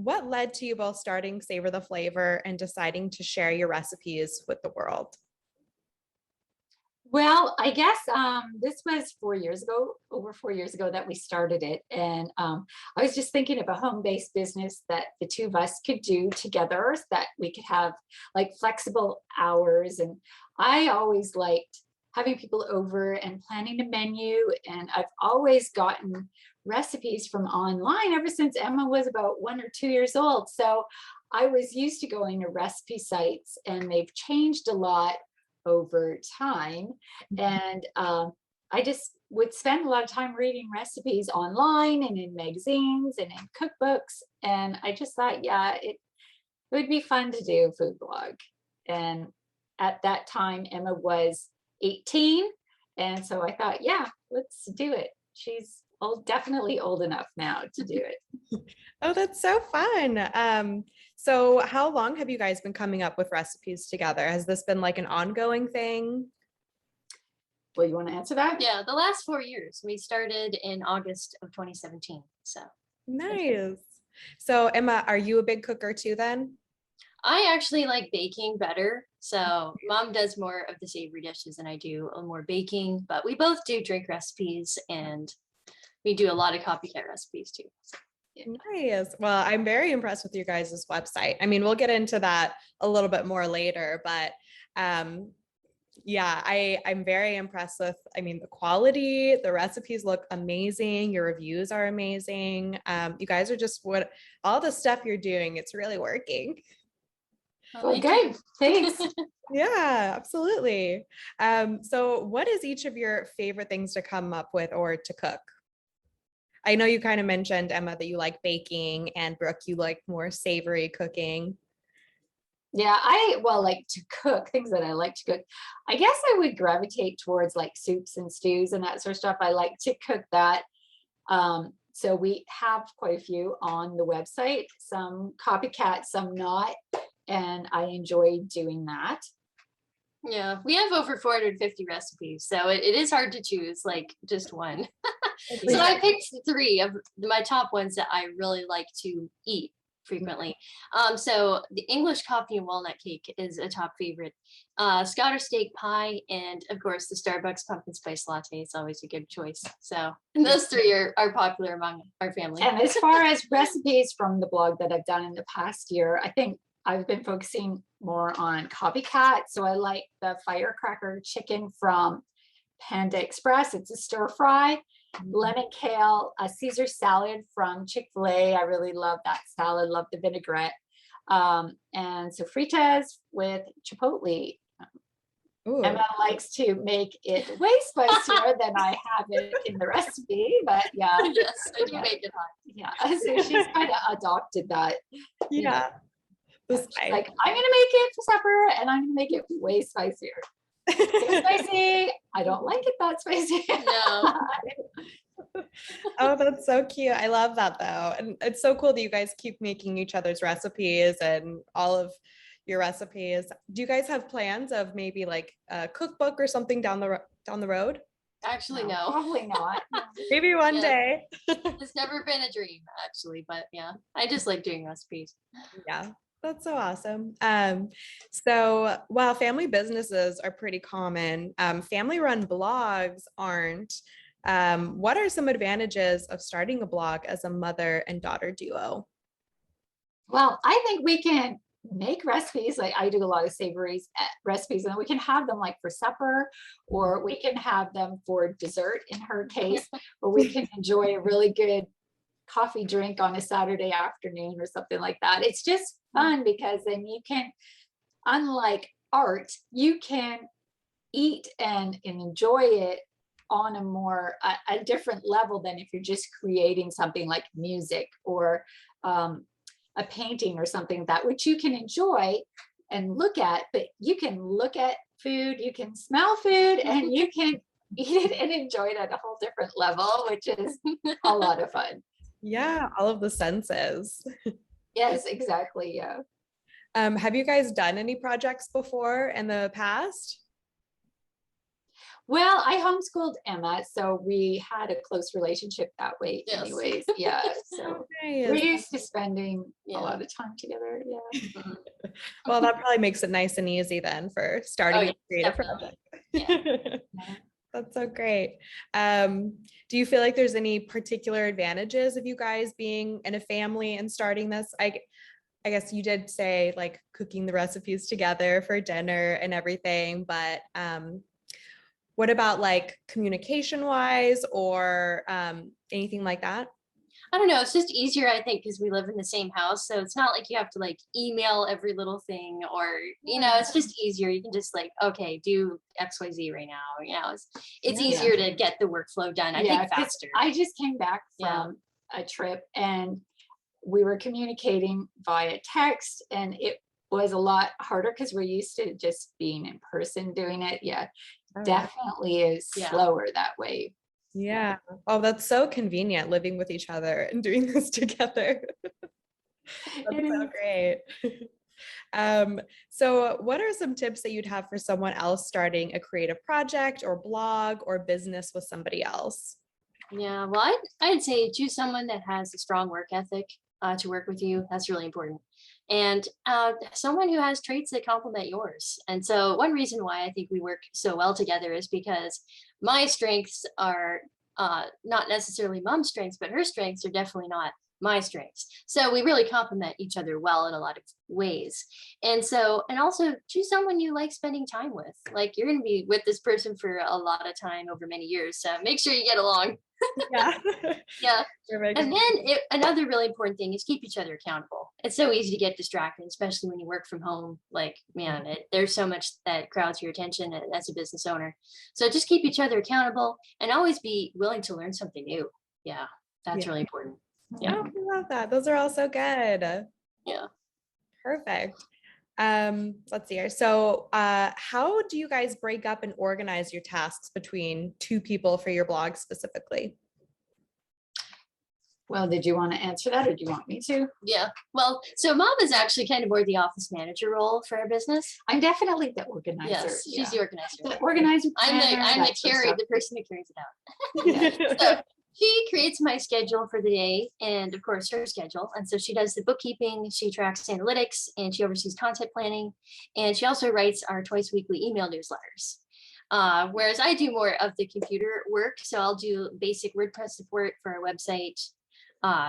what led to you both starting Savor the Flavor and deciding to share your recipes with the world? Well, I guess this was 4 years ago, over 4 years ago that we started it. And I was just thinking of a home-based business that the two of us could do together, so that we could have like flexible hours. And I always liked having people over and planning a menu. And I've always gotten recipes from online ever since Emma was about 1 or 2 years old. So I was used to going to recipe sites, and they've changed a lot over time. And I just would spend a lot of time reading recipes online and in magazines and in cookbooks. And I just thought, yeah, it would be fun to do a food blog. And at that time, Emma was 18. And so I thought, yeah, let's do it. She's definitely old enough now to do it. Oh, that's so fun. So how long have you guys been coming up with recipes together? Has this been like an ongoing thing? Well, you want to answer that? Yeah, the last 4 years. We started in August of 2017. So Nice. So Emma, are you a big cooker too then? I actually like baking better. So mom does more of the savory dishes and I do a little more baking, but we both do drink recipes and we do a lot of copycat recipes too. Nice. Well, I'm very impressed with your guys' website. I mean, we'll get into that a little bit more later, but yeah, I'm very impressed with, I mean, the quality, the recipes look amazing. Your reviews are amazing. You guys are just all the stuff you're doing, it's really working. Well, good. Thanks. Yeah, absolutely. So what is each of your favorite things to come up with or to cook? I know you kind of mentioned, Emma, that you like baking, and Brooke, you like more savory cooking. Yeah, like to cook, things that I like to cook. I guess I would gravitate towards like soups and stews and that sort of stuff. I like to cook that. So we have quite a few on the website, some copycat, some not. And I enjoy doing that. Yeah, we have over 450 recipes, so it is hard to choose like just one. So I picked three of my top ones that I really like to eat frequently. So the English coffee and walnut cake is a top favorite. Scottish steak pie, and of course the Starbucks pumpkin spice latte is always a good choice. So those three are popular among our family. And as far as recipes from the blog that I've done in the past year, I think I've been focusing more on copycat. So I like the firecracker chicken from Panda Express. It's a stir fry. Lemon kale, a Caesar salad from Chick-fil-A. I really love that salad, love the vinaigrette. And sofritas with chipotle. Ooh. Emma likes to make it way spicier than I have it in the recipe, but yeah. Yes, I do make it hot. Yeah, so she's kind of adopted that. Yeah. Like, I'm gonna make it for supper and I'm gonna make it way spicier. Too spicy. I don't like it that spicy. No. Oh, that's so cute. I love that though. And it's so cool that you guys keep making each other's recipes and all of your recipes. Do you guys have plans of maybe like a cookbook or something down the road? Actually, no. Probably not. Maybe one day. It's never been a dream, actually, but yeah, I just like doing recipes. Yeah. That's so awesome. So while family businesses are pretty common, family-run blogs aren't. What are some advantages of starting a blog as a mother and daughter duo? Well, I think we can make recipes. Like I do a lot of savory recipes, and we can have them like for supper, or we can have them for dessert in her case, or we can enjoy a really good coffee drink on a Saturday afternoon or something like that. It's just fun because then you can, unlike art, you can eat and enjoy it on a more a different level than if you're just creating something like music or a painting or something like that, which you can enjoy and look at. But you can look at food, you can smell food, and you can eat it and enjoy it at a whole different level, which is a lot of fun. Yeah, all of the senses. Yes, exactly. Yeah. Have you guys done any projects before in the past? Well, I homeschooled Emma, so we had a close relationship that way Yes. anyways. Yeah. So Nice. we're used to spending Yeah. a lot of time together. Yeah. Mhm. Well, that probably makes it nice and easy then for starting Oh, a creative definitely. project. Yeah. That's so great. Do you feel like there's any particular advantages of you guys being in a family and starting this? I guess you did say like cooking the recipes together for dinner and everything, but what about like communication wise or anything like that? I don't know. It's just easier, I think, because we live in the same house. So it's not like you have to like email every little thing or, it's just easier. You can just like, okay, do XYZ right now. It's Yeah. easier to get the workflow done, I think, 'cause faster. I just came back Yeah. from a trip and we were communicating via text, and it was a lot harder because we're used to just being in person doing it. Yeah, Oh, definitely is Yeah. slower that way. yeah. Oh, that's so convenient living with each other and doing this together. That's so great. So what are some tips that you'd have for someone else starting a creative project or blog or business with somebody else? Yeah, well, I'd say choose someone that has a strong work ethic to work with you. That's really important. And someone who has traits that complement yours. And so, one reason why I think we work so well together is because my strengths are not necessarily mom's strengths, but her strengths are definitely not my strengths. So, we really complement each other well in a lot of ways. And also choose someone you like spending time with. Like, you're going to be with this person for a lot of time over many years. So, make sure you get along. Yeah. Yeah. Perfect. And then another really important thing is keep each other accountable. It's so easy to get distracted, especially when you work from home. Like, man, there's so much that crowds your attention as a business owner. So just keep each other accountable and always be willing to learn something new. Yeah, that's Yeah. really important. Oh, Yeah. I love that. Those are all so good. Yeah. Perfect. Let's see here. So, how do you guys break up and organize your tasks between two people for your blog specifically? Well, did you want to answer that or do you want me to? Yeah. Well, so mom is actually kind of more the office manager role for our business. I'm definitely the organizer. Yes, she's yeah. the organizer. The organizer. I'm planner, the person who carries it out. So she creates my schedule for the day and of course her schedule. And so she does the bookkeeping, she tracks analytics, and she oversees content planning. And she also writes our twice weekly email newsletters. Whereas I do more of the computer work. So I'll do basic WordPress support for our website,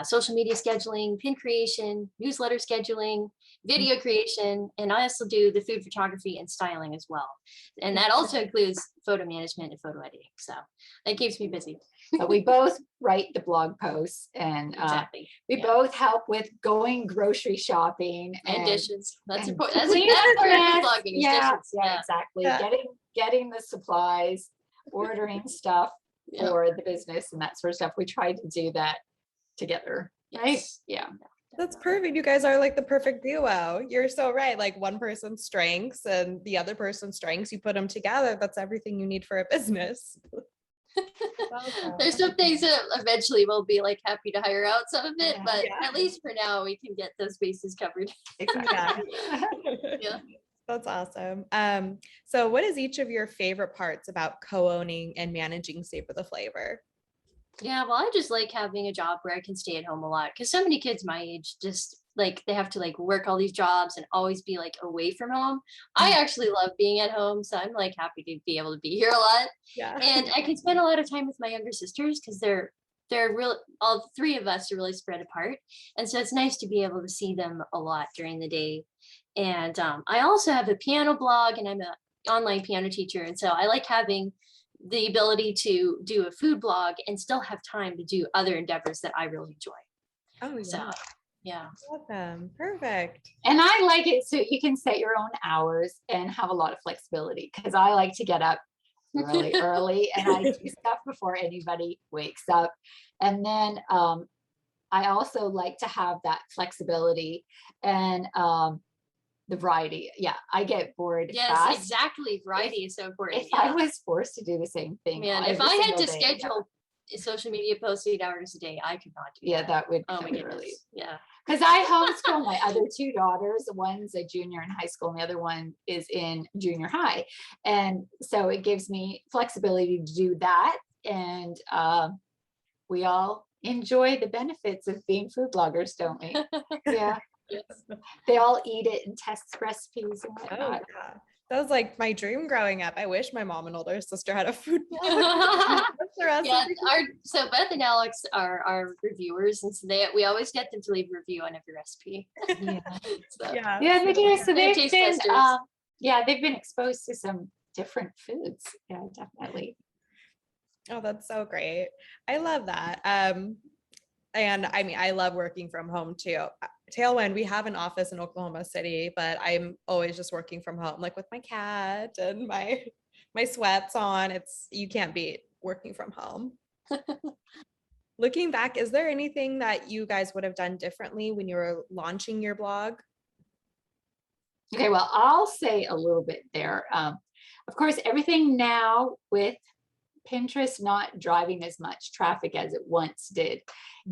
social media scheduling, pin creation, newsletter scheduling, video creation, and I also do the food photography and styling as well. And that also includes photo management and photo editing. So that keeps me busy. But we both write the blog posts, and Exactly. we both help with going grocery shopping And dishes. That's and important. That's cleaning part of up. blogging is Yeah, dishes. yeah, exactly. Yeah. Getting the supplies, ordering stuff Yeah. for the business and that sort of stuff. We try to do that together, right? Yes. Yeah. That's perfect. You guys are like the perfect duo. You're so right. Like one person's strengths and the other person's strengths, you put them together. That's everything you need for a business. Awesome. There's some things that eventually we'll be like happy to hire out some of it, Yeah. but Yeah. at least for now we can get those bases covered. Exactly. Yeah. That's awesome. So what is each of your favorite parts about co-owning and managing Savor the Flavour? Yeah, well, I just like having a job where I can stay at home a lot because so many kids my age just like they have to like work all these jobs and always be like away from home. I actually love being at home, so I'm like happy to be able to be here a lot. Yeah. And I can spend a lot of time with my younger sisters because they're real. All three of us are really spread apart, and so it's nice to be able to see them a lot during the day. And I also have a piano blog, and I'm an online piano teacher, and so I like having the ability to do a food blog and still have time to do other endeavors that I really enjoy. Oh, yeah. So, yeah. Awesome. Perfect. And I like it so you can set your own hours and have a lot of flexibility, because I like to get up really early and I do stuff before anybody wakes up. And then I also like to have that flexibility and the variety. Yeah, I get bored Yes, fast. exactly. Variety is so important. If I was forced to do the same thing, Man, if every I had single to day, schedule social media posts 8 hours a day, I could not do yeah, that would Oh my really. goodness. Yeah. Because I homeschool my other two daughters. One's a junior in high school and the other one is in junior high. And so it gives me flexibility to do that. And we all enjoy the benefits of being food bloggers, don't we? Yeah. Yes. They all eat it and test recipes and Oh, whatnot. yeah. That was like my dream growing up. I wish my mom and older sister had a food blog. Yeah, Recipe. so Beth and Alex are our reviewers, and so we always get them to leave a review on every recipe. Yeah. So, Yeah. Yeah, they do. So They're they've taste been, testers. they've been exposed to some different foods. Yeah, definitely. Oh, that's so great. I love that. And I mean, I love working from home too. Tailwind, we have an office in Oklahoma City, but I'm always just working from home, like with my cat and my sweats on. You can't beat working from home. Looking back, is there anything that you guys would have done differently when you were launching your blog? Okay, well, I'll say a little bit there. Of course, everything now with Pinterest not driving as much traffic as it once did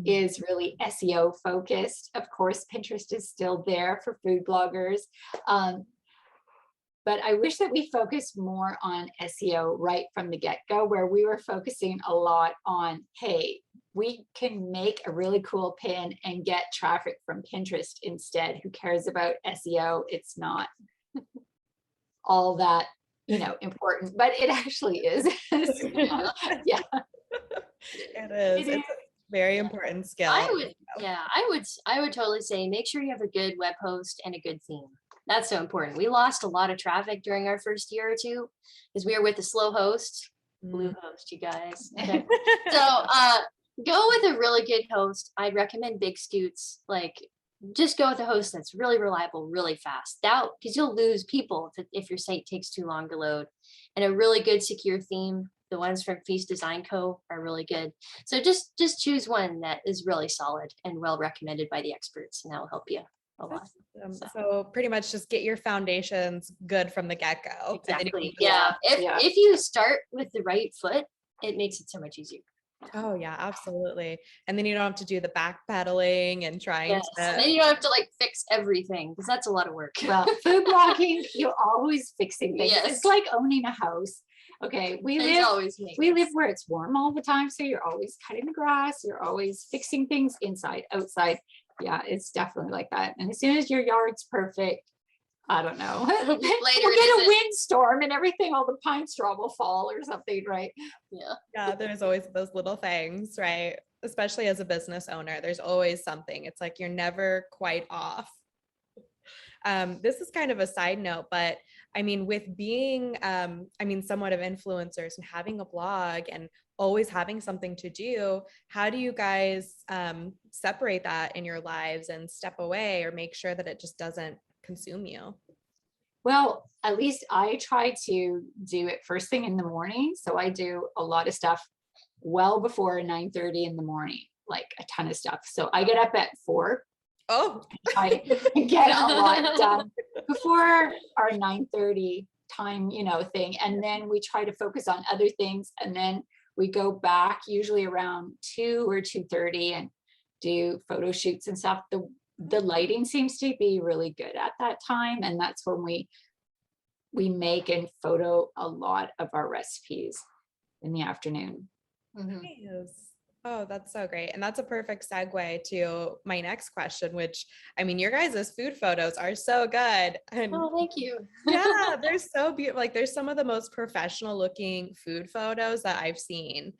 is really SEO focused. Of course, Pinterest is still there for food bloggers. But I wish that we focused more on SEO right from the get-go, where we were focusing a lot on, hey, we can make a really cool pin and get traffic from Pinterest instead. Who cares about SEO? It's not all that important, but it actually is. Yeah, It is. It's a very important skill. I would totally say make sure you have a good web host and a good theme. That's so important. We lost a lot of traffic during our first year or two because we were with a slow host, blue host, you guys. Okay. So go with a really good host. I'd recommend Big Scoots. Like, just go with a host that's really reliable, really fast. Because you'll lose people if your site takes too long to load. And a really good secure theme. The ones from Feast Design Co. are really good. So just choose one that is really solid and well recommended by the experts, and that will help you a lot. So pretty much just get your foundations good from the get-go. Exactly. Yeah. If you start with the right foot, it makes it so much easier. Oh yeah, absolutely. And then you don't have to do the backpedaling and trying to. And then you don't have to like fix everything because that's a lot of work. Well, food blogging, you're always fixing things. Yes. It's like owning a house. Okay, we live where it's warm all the time, so you're always cutting the grass, you're always fixing things inside, outside. Yeah, it's definitely like that. And as soon as your yard's perfect, I don't know, we'll get a windstorm and everything, all the pine straw will fall or something, right? Yeah, there's always those little things, right? Especially as a business owner, there's always something. It's like you're never quite off. This is kind of a side note, but I mean, with being, somewhat of influencers and having a blog and always having something to do, how do you guys separate that in your lives and step away or make sure that it just doesn't consume you? Well, at least I try to do it first thing in the morning. So I do a lot of stuff well before 9:30 in the morning, like a ton of stuff. So I get up at 4. Oh, I get a lot done before our 9:30 time, thing. And then we try to focus on other things. And then we go back usually around 2 or 2:30 and do photo shoots and stuff. The lighting seems to be really good at that time. And that's when we make and photo a lot of our recipes in the afternoon. Nice. Oh, that's so great. And that's a perfect segue to my next question, which, I mean, your guys' food photos are so good. And oh, thank you. Yeah, they're so beautiful. Like there's some of the most professional looking food photos that I've seen.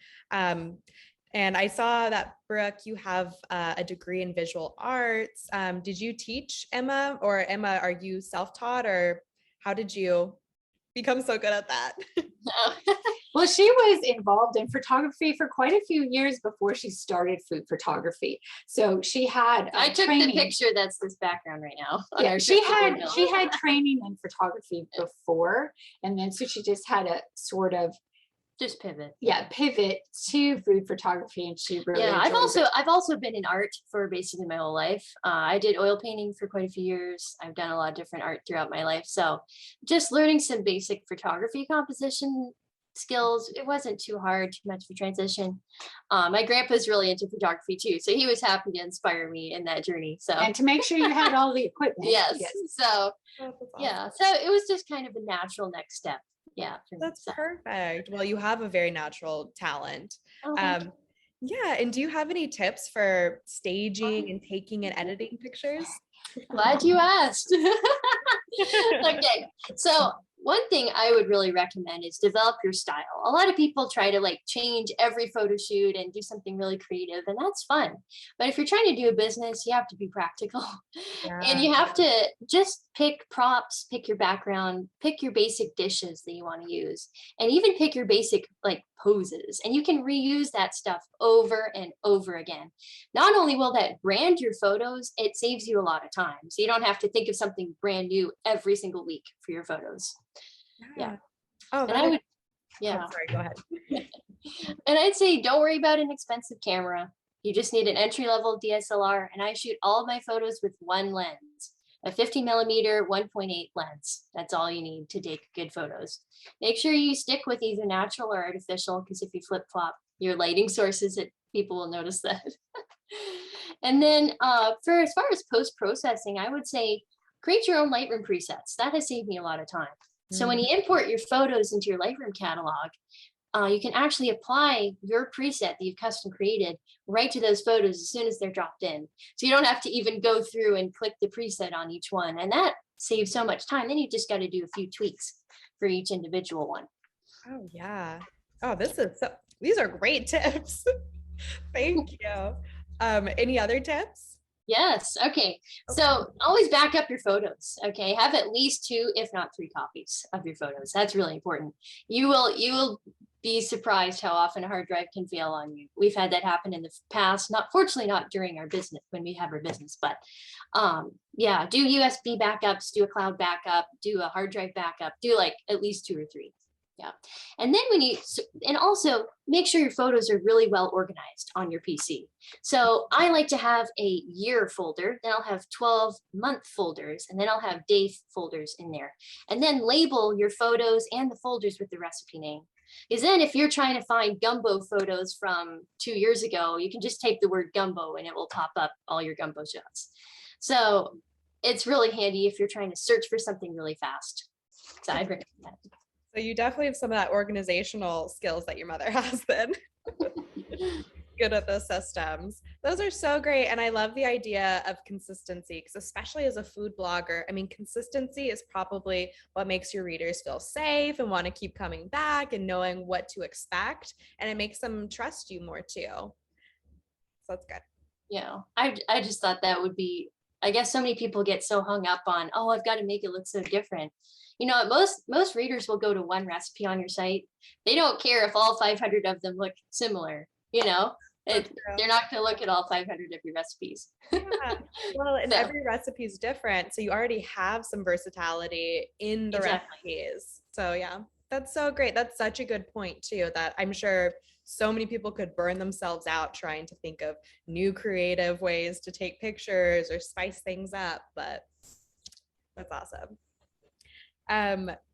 And I saw that, Brooke, you have a degree in visual arts. Did you teach Emma, or Emma, are you self-taught, or how did you become so good at that? Well, she was involved in photography for quite a few years before she started food photography. So she had I took training. The picture that's this background right now. Yeah, she had training in photography before, and then so she just had a sort of just pivot to food photography, and she really I've also been in art for basically my whole life. I did oil painting for quite a few years. I've done a lot of different art throughout my life, so just learning some basic photography composition skills. It wasn't too hard, too much of a transition. My grandpa's really into photography too, so he was happy to inspire me in that journey. So And to make sure you had all the equipment. yes. So Oh, that's yeah, awesome. so it was just kind of a natural next step. Yeah. for me, That's so. perfect. Well, you have a very natural talent. Oh, thank you. Yeah, and do you have any tips for staging and taking and editing pictures? Glad you asked. Okay, so one thing I would really recommend is develop your style. A lot of people try to like change every photo shoot and do something really creative, and that's fun. But if you're trying to do a business, you have to be practical. And you have to just pick props, pick your background, pick your basic dishes that you want to use, and even pick your basic like poses. And you can reuse that stuff over and over again. Not only will that brand your photos, it saves you a lot of time. So you don't have to think of something brand new every single week for your photos. Yeah. Oh, And that I is- would, oh, yeah. sorry, go ahead. And I'd say don't worry about an expensive camera. You just need an entry-level DSLR, and I shoot all of my photos with one lens, a 50mm 1.8 lens. That's all you need to take good photos. Make sure you stick with either natural or artificial, because if you flip-flop your lighting sources, people will notice that. And then for as far as post-processing, I would say create your own Lightroom presets. That has saved me a lot of time. So when you import your photos into your Lightroom catalog, you can actually apply your preset that you've custom created right to those photos as soon as they're dropped in. So you don't have to even go through and click the preset on each one. And that saves so much time. Then you just got to do a few tweaks for each individual one. Oh yeah. Oh, these are great tips. Thank you. Any other tips? Yes. Okay. So always back up your photos. Okay. Have at least 2, if not 3 copies of your photos. That's really important. You will be surprised how often a hard drive can fail on you. We've had that happen in the past, fortunately not during our business, when we have our business, but yeah, do USB backups, do a cloud backup, do a hard drive backup, do like at least 2 or 3. Yeah. And then and also make sure your photos are really well organized on your PC. So I like to have a year folder, then I'll have 12-month folders, and then I'll have day folders in there. And then label your photos and the folders with the recipe name. Because then if you're trying to find gumbo photos from 2 years ago, you can just type the word gumbo and it will pop up all your gumbo shots. So it's really handy if you're trying to search for something really fast. So I'd recommend that. So you definitely have some of that organizational skills that your mother has then. Good at those systems. Those are so great. And I love the idea of consistency, because especially as a food blogger, I mean, consistency is probably what makes your readers feel safe and want to keep coming back and knowing what to expect. And it makes them trust you more too. So that's good. Yeah, I just thought that would be, I guess so many people get so hung up on, oh, I've got to make it look so different. You know, most readers will go to one recipe on your site. They don't care if all 500 of them look similar, you know. They're not going to look at all 500 of your recipes. Yeah. Well, and So. every recipe is different. So you already have some versatility in the recipes. So yeah, that's so great. That's such a good point too, that I'm sure so many people could burn themselves out trying to think of new creative ways to take pictures or spice things up, but that's awesome.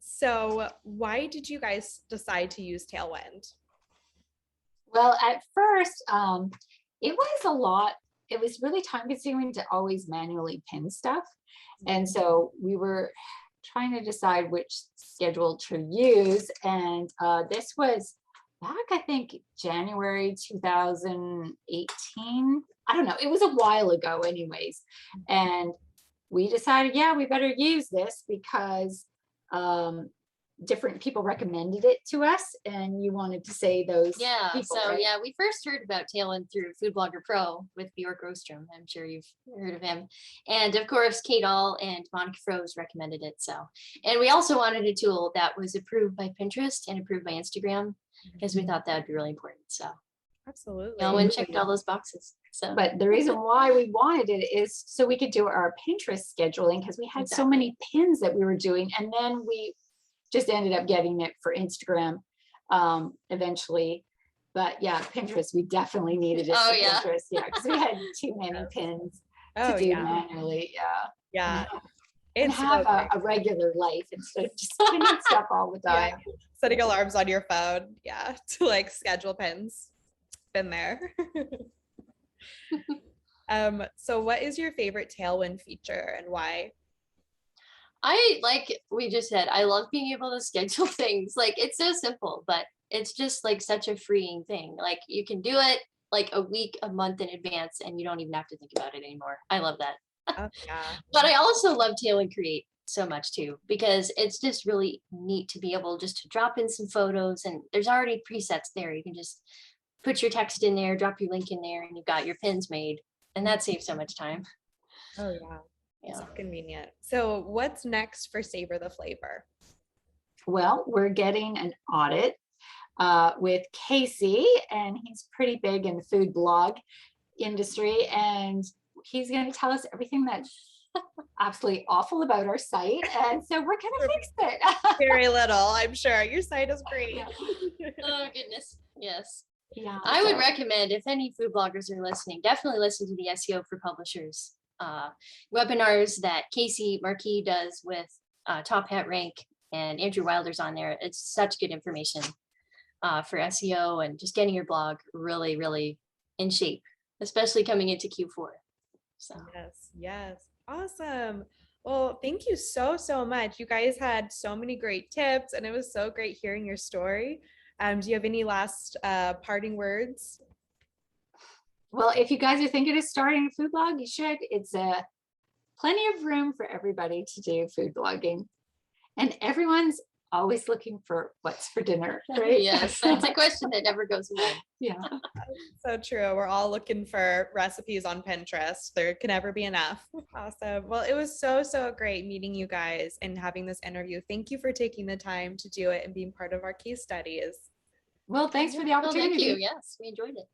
So why did you guys decide to use Tailwind? Well, at first, it was a lot. It was really time consuming to always manually pin stuff. And so we were trying to decide which schedule to use. And this was back, I think, January 2018. I don't know. It was a while ago anyways. And we decided, yeah, we better use this because different people recommended it to us, and you wanted to say those people, so right? yeah, we first heard about Tailwind through Food Blogger Pro with Bjork Ostrom. I'm sure you've heard of him, and of course Kate All and Monica Froese recommended it. So, and we also wanted a tool that was approved by Pinterest and approved by Instagram, because we thought that would be really important. So Absolutely. Tailwind checked all those boxes. So, but the reason why we wanted it is so we could do our Pinterest scheduling, because we had so many pins that we were doing, and then we just ended up getting it for Instagram eventually. But yeah, Pinterest, we definitely needed it for Pinterest. Yeah, because we had too many pins to do manually. Yeah. Yeah. And It's have so great. a regular life instead of just spinning stuff all the time. Yeah. Setting alarms on your phone. Yeah. To like schedule pins. Been there. So what is your favorite Tailwind feature and why? I like we just said, I love being able to schedule things. Like it's so simple, but it's just like such a freeing thing. Like you can do it like a week, a month in advance, and you don't even have to think about it anymore. I love that. Oh yeah. But I also love Tail and Create so much too, because it's just really neat to be able just to drop in some photos and there's already presets there. You can just put your text in there, drop your link in there, and you've got your pins made. And that saves so much time. Oh yeah. Yeah. So convenient. So what's next for Savor the Flavor? Well, we're getting an audit with Casey, and he's pretty big in the food blog industry, and he's going to tell us everything that's absolutely awful about our site, and so we're going to fix it. Very little, I'm sure. Your site is great. Yeah. Oh goodness. Yes. Yeah, I would so- recommend if any food bloggers are listening, definitely listen to the SEO for Publishers webinars that Casey Marquis does with Top Hat Rank and Andrew Wilder's on there. It's such good information for SEO and just getting your blog really, really in shape, especially coming into Q4. So Yes, yes. Awesome. Well, thank you so, so much. You guys had so many great tips and it was so great hearing your story. Do you have any last parting words? Well, if you guys are thinking of starting a food blog, you should. It's plenty of room for everybody to do food blogging. And everyone's always looking for what's for dinner, right? yes, that's a question that never goes away. Yeah. So true. We're all looking for recipes on Pinterest. There can never be enough. Awesome. Well, it was so, so great meeting you guys and having this interview. Thank you for taking the time to do it and being part of our case studies. Well, thanks for the Well, opportunity. thank you. Yes, we enjoyed it.